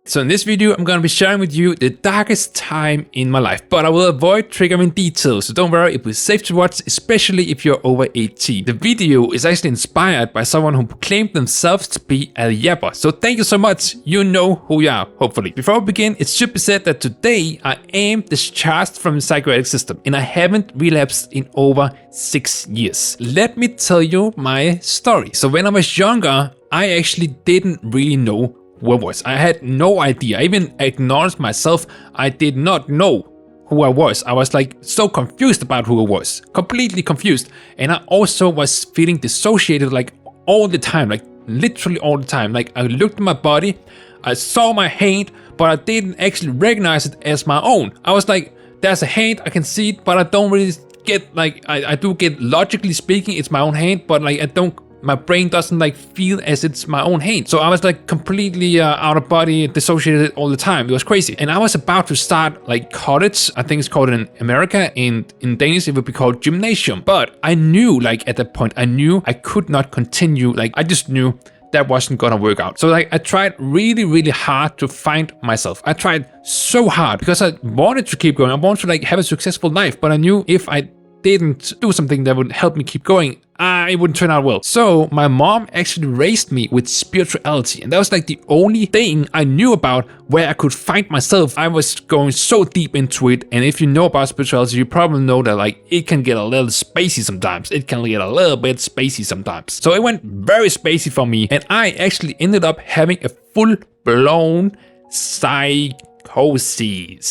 So in this video, I'm gonna be sharing with you the darkest time in my life, but I will avoid triggering details, so don't worry, it will be safe to watch, especially if you're over 18. The video is actually inspired by someone who claimed themselves to be a yapper, so thank you so much, you know who you are, hopefully. Before we begin, it should be said that today I am discharged from the psychiatric system, and I haven't relapsed in over 6 years. Let me tell you my story. So when I was younger, I actually didn't really know who I was. I had no idea. I even acknowledged myself. I did not know who I was. I was like so confused about who I was. Completely confused. And I also was feeling dissociated like all the time. Like literally all the time. Like I looked at my body. I saw my hand, but I didn't actually recognize it as my own. I was like, there's a hand, I can see it, but I don't really get like, I do get logically speaking, it's my own hand, but like I don't, my brain doesn't like feel as it's my own hand. So I was like completely out of body, dissociated all the time. It was crazy. And I was about to start like college. I think it's called in America, and in Danish it would be called gymnasium. But I knew like at that point, I knew I could not continue. Like I just knew that wasn't gonna work out. So like I tried really hard to find myself. I tried so hard because I wanted to keep going. I wanted to like have a successful life, but I knew if I didn't do something that would help me keep going, it wouldn't turn out well. So my mom actually raised me with spirituality, and that was like the only thing I knew about where I could find myself. I was going so deep into it, and if you know about spirituality, you probably know that like it can get a little spacey sometimes. It can get a little bit spacey sometimes. So it went very spacey for me, and I actually ended up having a full-blown psychosis.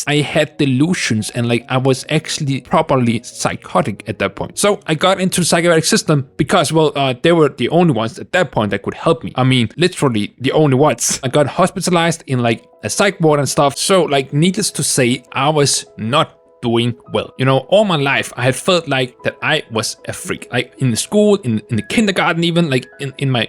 I had delusions, and like I was actually properly psychotic at that point. So I got into the psychiatric system because, well, they were the only ones at that point that could help me. I mean, literally the only ones. I got hospitalized in like a psych ward and stuff. So like, needless to say, I was not doing well. You know, all my life I had felt like that I was a freak. Like in the school, in the kindergarten, even like in my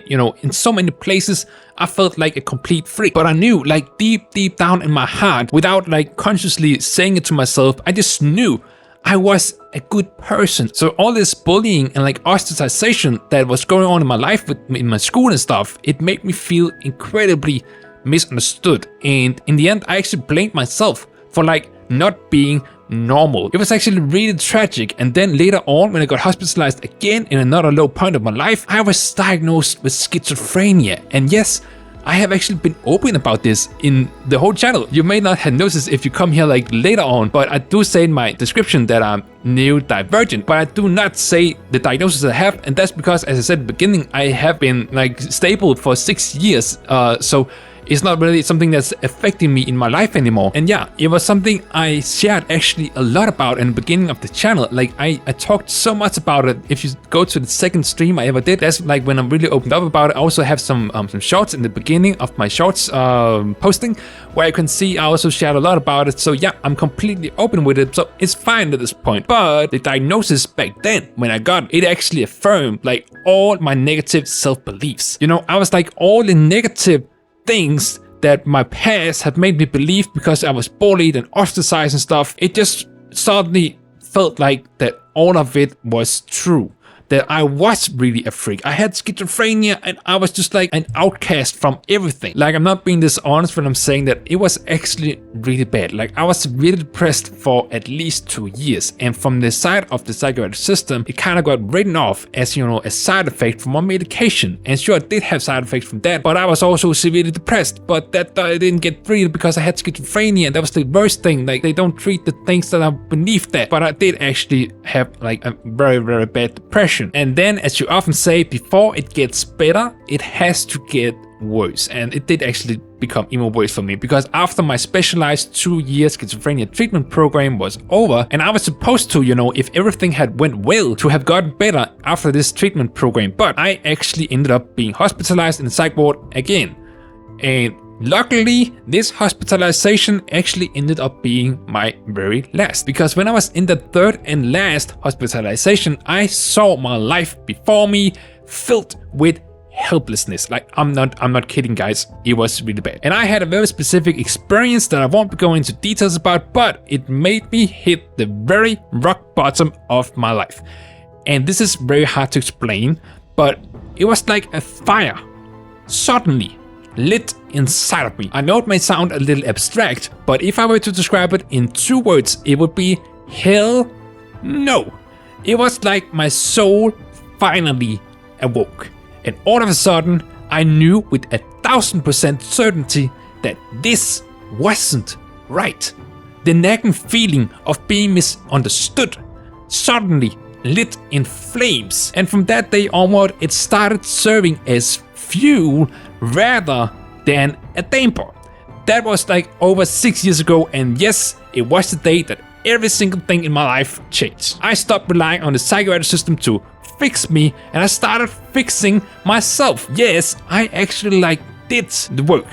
you know, in so many places I felt like a complete freak. But I knew like deep down in my heart, without like consciously saying it to myself, I just knew I was a good person. So all this bullying and like ostracization that was going on in my life in my school and stuff, it made me feel incredibly misunderstood. And in the end, I actually blamed myself for like not being normal. It was actually really tragic. And then later on, when I got hospitalized again in another low point of my life, I was diagnosed with schizophrenia. And yes, I have actually been open about this in the whole channel. You may not have noticed if you come here like later on, but I do say in my description that I'm neurodivergent, but I do not say the diagnosis I have, and that's because, as I said at the beginning, I have been like stable for 6 years. So it's not really something that's affecting me in my life anymore. And yeah, it was something I shared actually a lot about in the beginning of the channel. Like I talked so much about it. If you go to the second stream I ever did, that's like when I really opened up about it. I also have some shorts in the beginning of my shorts posting, where you can see I also shared a lot about it. So yeah, I'm completely open with it. So it's fine at this point. But the diagnosis back then, when I got it, actually affirmed like all my negative self-beliefs. You know, I was like all the negative things that my past had made me believe because I was bullied and ostracized and stuff, it just suddenly felt like that all of it was true. That I was really a freak. I had schizophrenia, and I was just like an outcast from everything. Like, I'm not being dishonest when I'm saying that it was actually really bad. Like, I was really depressed for at least 2 years. And from the side of the psychiatric system, it kind of got written off as, you know, a side effect from my medication. And sure, I did have side effects from that, but I was also severely depressed. But that I didn't get treated because I had schizophrenia, and that was the worst thing. Like, they don't treat the things that are beneath that. But I did actually have like a very bad depression. And then, as you often say, before it gets better, it has to get worse. And it did actually become even worse for me, because after my specialized 2-year schizophrenia treatment program was over, and I was supposed to, you know, if everything had went well, to have gotten better after this treatment program, but I actually ended up being hospitalized in the psych ward again. And luckily, this hospitalization actually ended up being my very last, because when I was in the third and last hospitalization, I saw my life before me filled with helplessness. Like, I'm not kidding, guys. It was really bad. And I had a very specific experience that I won't be going into details about, but it made me hit the very rock bottom of my life. And this is very hard to explain, but it was like a fire suddenly lit inside of me. I know it may sound a little abstract, but if I were to describe it in 2 words, it would be hell no. It was like my soul finally awoke. And all of a sudden, I knew with 1000% certainty that this wasn't right. The nagging feeling of being misunderstood suddenly lit in flames. And from that day onward, it started serving as fuel rather than a damper. That was like over 6 years ago, and yes, it was the day that every single thing in my life changed. I stopped relying on the psychiatric system to fix me, and I started fixing myself. Yes, I actually did the work.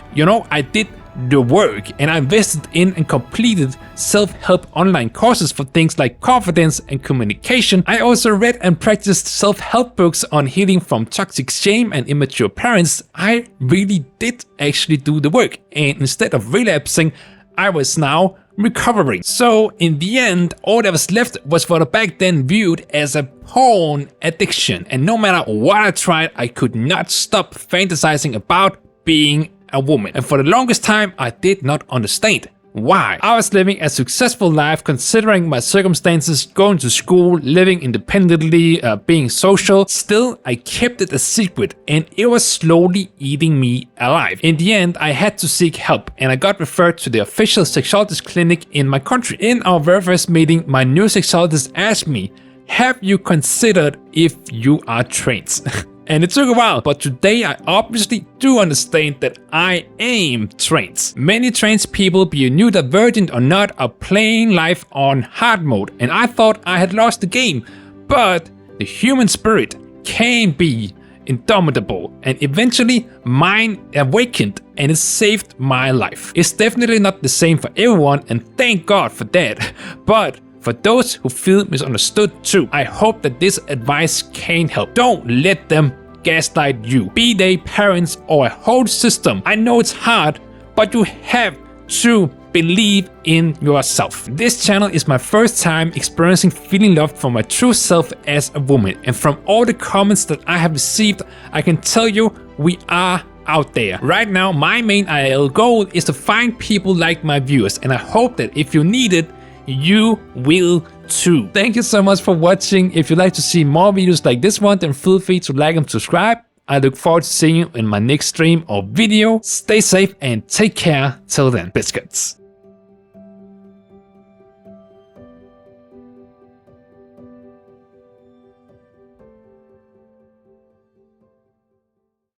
I did the work, and I invested in and completed self-help online courses for things like confidence and communication. I also read and practiced self-help books on healing from toxic shame and immature parents. I really did actually do the work, and instead of relapsing, I was now recovering. So in the end, all that was left was what I back then viewed as a porn addiction, and no matter what I tried, I could not stop fantasizing about being a woman. And for the longest time, I did not understand why. I was living a successful life considering my circumstances, going to school, living independently, being social. Still, I kept it a secret, and it was slowly eating me alive. In the end, I had to seek help, and I got referred to the official sexologist clinic in my country. In our very first meeting, my new sexologist asked me, "Have you considered if you are trans?" And it took a while, but today I obviously do understand that I am trans. Many trans people, be you neurodivergent or not, are playing life on hard mode, and I thought I had lost the game. But the human spirit can be indomitable, and eventually mine awakened, and it saved my life. It's definitely not the same for everyone, and thank God for that. But for those who feel misunderstood too, I hope that this advice can help. Don't let them gaslight you, be they parents or a whole system. I know it's hard, but you have to believe in yourself. This channel is my first time experiencing feeling loved for my true self as a woman, and from all the comments that I have received, I can tell you we are out there. Right now, my main IL goal is to find people like my viewers, and I hope that if you need it, you will too. Thank you so much for watching. If you'd like to see more videos like this one, then feel free to like and subscribe. I look forward to seeing you in my next stream or video. Stay safe and take care till then. Biscuits.